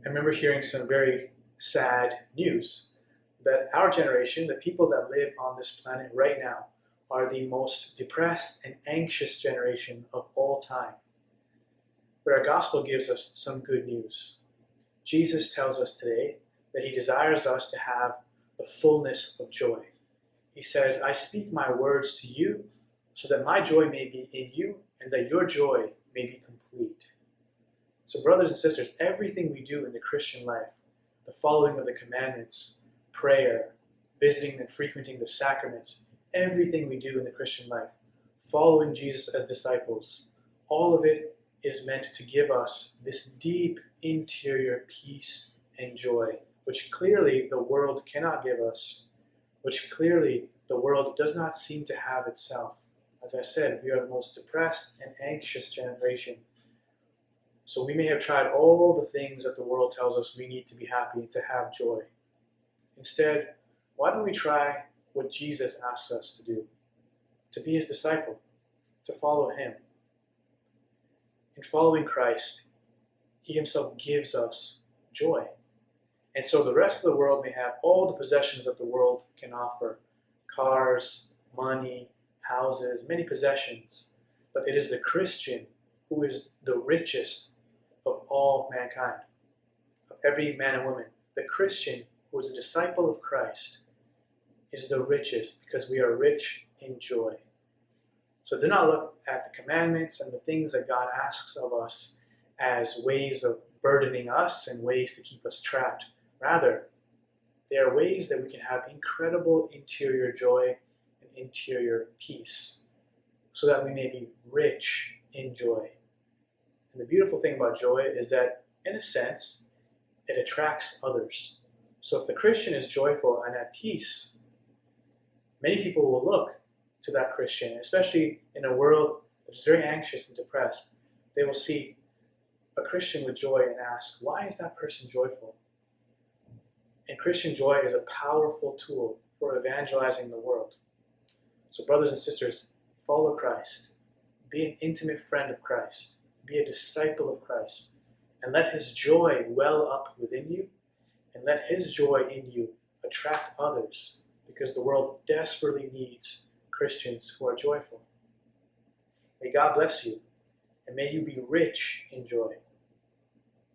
I remember hearing some very sad news that our generation, the people that live on this planet right now, are the most depressed and anxious generation of all time. But our gospel gives us some good news. Jesus tells us today that he desires us to have the fullness of joy. He says, I speak my words to you so that my joy may be in you and that your joy may be complete. So brothers and sisters, everything we do in the Christian life, the following of the commandments, prayer, visiting and frequenting the sacraments, everything we do in the Christian life, following Jesus as disciples, all of it is meant to give us this deep interior peace and joy, which clearly the world cannot give us, which clearly the world does not seem to have itself. As I said, we are the most depressed and anxious generation. So we may have tried all the things that the world tells us we need to be happy and to have joy. Instead, why don't we try what Jesus asks us to do? To be his disciple, to follow him. In following Christ, he himself gives us joy. And so the rest of the world may have all the possessions that the world can offer, cars, money, houses, many possessions. But it is the Christian who is the richest of all mankind, of every man and woman. The Christian who is a disciple of Christ is the richest because we are rich in joy. So do not look at the commandments and the things that God asks of us as ways of burdening us and ways to keep us trapped. Rather, they are ways that we can have incredible interior joy and interior peace so that we may be rich in joy. And the beautiful thing about joy is that, in a sense, it attracts others. So if the Christian is joyful and at peace, many people will look to that Christian, especially in a world that is very anxious and depressed. They will see a Christian with joy and ask, why is that person joyful? And Christian joy is a powerful tool for evangelizing the world. So brothers and sisters, follow Christ. Be an intimate friend of Christ. Be a disciple of Christ. And let his joy well up within you. And let his joy in you attract others, because the world desperately needs Christians who are joyful. May God bless you, and may you be rich in joy.